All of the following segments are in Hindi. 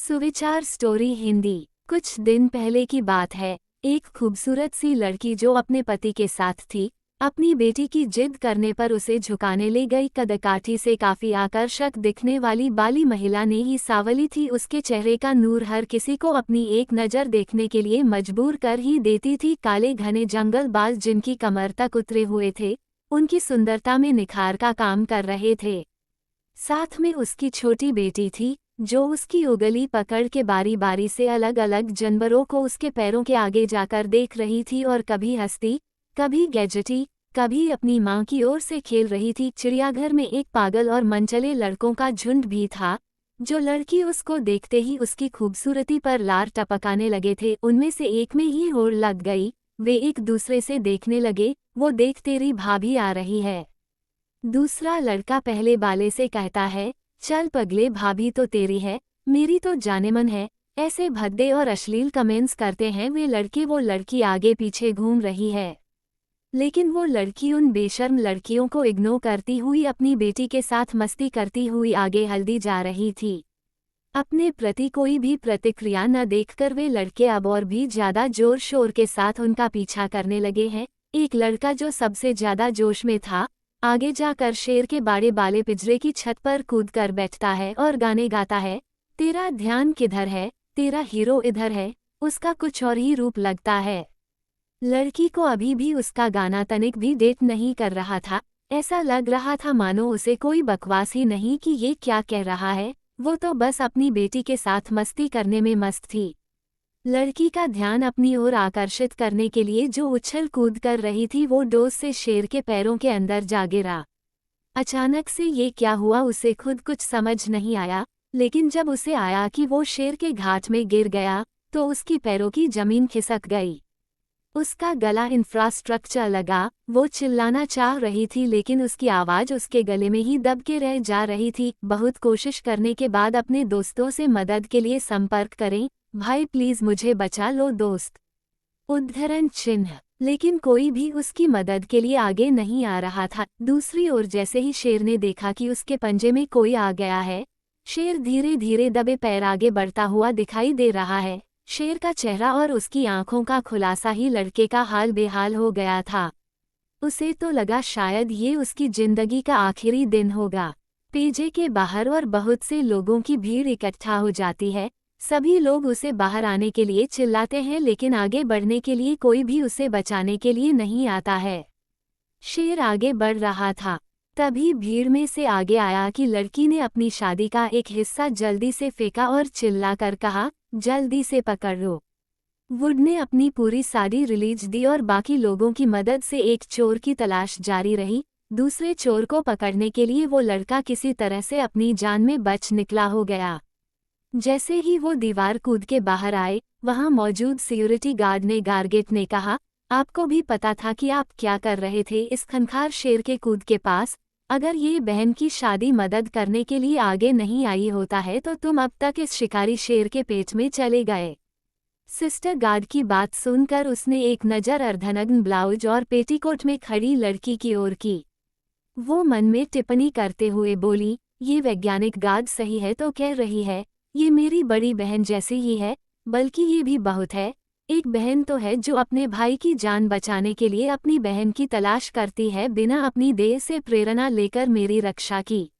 सुविचार स्टोरी हिंदी। कुछ दिन पहले की बात है। एक खूबसूरत सी लड़की जो अपने पति के साथ थी, अपनी बेटी की जिद करने पर उसे झुकाने ले गई। कदकाठी से काफी आकर्षक दिखने वाली बाली महिला ने ही सावली थी। उसके चेहरे का नूर हर किसी को अपनी एक नज़र देखने के लिए मजबूर कर ही देती थी। काले घने जंगल बाल जिनकी कमर तक उतरे हुए थे, उनकी सुंदरता में निखार का काम कर रहे थे। साथ में उसकी छोटी बेटी थी, जो उसकी उंगली पकड़ के बारी बारी से अलग अलग जानवरों को उसके पैरों के आगे जाकर देख रही थी और कभी हंसती, कभी गैजेटी, कभी अपनी माँ की ओर से खेल रही थी। चिड़ियाघर में एक पागल और मनचले लड़कों का झुंड भी था, जो लड़की उसको देखते ही उसकी खूबसूरती पर लार टपकाने लगे थे। उनमें से एक में ही होड़ लग गई। वे एक दूसरे से देखने लगे, वो देख तेरी भाभी आ रही है। दूसरा लड़का पहले वाले से कहता है, चल पगले, भाभी तो तेरी है, मेरी तो जानेमन है। ऐसे भद्दे और अश्लील कमेंट्स करते हैं वे लड़के। वो लड़की आगे पीछे घूम रही है, लेकिन वो लड़की उन बेशर्म लड़कियों को इग्नोर करती हुई अपनी बेटी के साथ मस्ती करती हुई आगे हल्दी जा रही थी। अपने प्रति कोई भी प्रतिक्रिया न देखकर वे लड़के अब और भी ज्यादा जोर शोर के साथ उनका पीछा करने लगे हैं। एक लड़का जो सबसे ज्यादा जोश में था, आगे जाकर शेर के बाड़े वाले पिंजरे की छत पर कूदकर बैठता है और गाने गाता है, तेरा ध्यान किधर है, तेरा हीरो इधर है। उसका कुछ और ही रूप लगता है। लड़की को अभी भी उसका गाना तनिक भी डेट नहीं कर रहा था। ऐसा लग रहा था मानो उसे कोई बकवास ही नहीं कि ये क्या कह रहा है। वो तो बस अपनी बेटी के साथ मस्ती करने में मस्त थी। लड़की का ध्यान अपनी ओर आकर्षित करने के लिए जो उछल कूद कर रही थी, वो डोज से शेर के पैरों के अंदर जा गिरा। अचानक से ये क्या हुआ उसे खुद कुछ समझ नहीं आया, लेकिन जब उसे आया कि वो शेर के घाट में गिर गया, तो उसकी पैरों की जमीन खिसक गई। उसका गला इंफ्रास्ट्रक्चर लगा। वो चिल्लाना चाह रही थी, लेकिन उसकी आवाज़ उसके गले में ही दब के रह जा रही थी। बहुत कोशिश करने के बाद अपने दोस्तों से मदद के लिए संपर्क करें, भाई प्लीज मुझे बचा लो दोस्त, उद्धरण चिन्ह। लेकिन कोई भी उसकी मदद के लिए आगे नहीं आ रहा था। दूसरी ओर जैसे ही शेर ने देखा कि उसके पंजे में कोई आ गया है, शेर धीरे धीरे दबे पैर आगे बढ़ता हुआ दिखाई दे रहा है। शेर का चेहरा और उसकी आंखों का खुलासा ही लड़के का हाल बेहाल हो गया था। उसे तो लगा शायद ये उसकी जिंदगी का आखिरी दिन होगा। पेजे के बाहर और बहुत से लोगों की भीड़ इकट्ठा हो जाती है। सभी लोग उसे बाहर आने के लिए चिल्लाते हैं, लेकिन आगे बढ़ने के लिए कोई भी उसे बचाने के लिए नहीं आता है। शेर आगे बढ़ रहा था, तभी भीड़ में से आगे आया कि लड़की ने अपनी शादी का एक हिस्सा जल्दी से फेंका और चिल्लाकर कहा, जल्दी से पकड़ लो। वुड ने अपनी पूरी साड़ी रिलीज दी और बाकी लोगों की मदद से एक चोर की तलाश जारी रही। दूसरे चोर को पकड़ने के लिए वो लड़का किसी तरह से अपनी जान में बच निकला हो गया। जैसे ही वो दीवार कूद के बाहर आए, वहां मौजूद सिक्योरिटी गार्ड ने गारगेट ने कहा, आपको भी पता था कि आप क्या कर रहे थे इस खनखार शेर के कूद के पास। अगर ये बहन की शादी मदद करने के लिए आगे नहीं आई होता है तो तुम अब तक इस शिकारी शेर के पेट में चले गए। सिस्टर गार्ड की बात सुनकर उसने एक नज़र अर्धनग्न ब्लाउज और पेटीकोट में खड़ी लड़की की ओर की। वो मन में टिप्पणी करते हुए बोली, ये वैज्ञानिक गार्ड सही है तो कह रही है, ये मेरी बड़ी बहन जैसी ही है, बल्कि ये भी बहुत है। एक बहन तो है जो अपने भाई की जान बचाने के लिए अपनी बहन की तलाश करती है, बिना अपनी देह से प्रेरणा लेकर मेरी रक्षा की।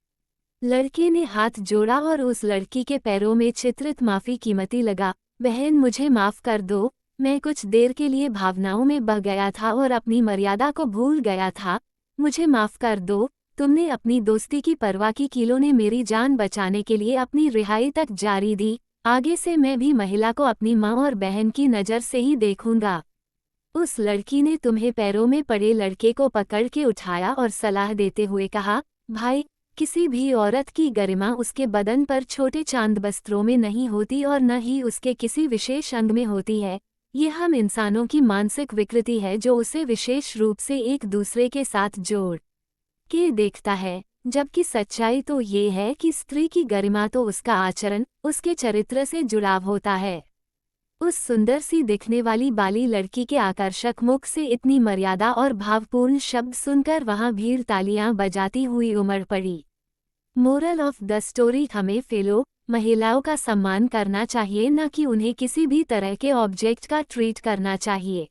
लड़के ने हाथ जोड़ा और उस लड़की के पैरों में चित्रित माफी कीमती लगा। बहन मुझे माफ कर दो, मैं कुछ देर के लिए भावनाओं में बह गया था और अपनी मर्यादा को भूल गया था। मुझे माफ कर दो। तुमने अपनी दोस्ती की परवाह की, किलो ने मेरी जान बचाने के लिए अपनी रिहाई तक जारी दी। आगे से मैं भी महिला को अपनी माँ और बहन की नज़र से ही देखूंगा। उस लड़की ने तुम्हें पैरों में पड़े लड़के को पकड़ के उठाया और सलाह देते हुए कहा, भाई, किसी भी औरत की गरिमा उसके बदन पर छोटे चांद वस्त्रों में नहीं होती और न ही उसके किसी विशेष अंग में होती है। ये हम इंसानों की मानसिक विकृति है जो उसे विशेष रूप से एक दूसरे के साथ जोड़ के देखता है। जबकि सच्चाई तो ये है कि स्त्री की गरिमा तो उसका आचरण, उसके चरित्र से जुड़ाव होता है। उस सुंदर सी दिखने वाली बाली लड़की के आकर्षक मुख से इतनी मर्यादा और भावपूर्ण शब्द सुनकर वहां भीड़ तालियां बजाती हुई उमड़ पड़ी। मोरल ऑफ द स्टोरी, हमें फेलो महिलाओं का सम्मान करना चाहिए, न कि उन्हें किसी भी तरह के ऑब्जेक्ट का ट्रीट करना चाहिए।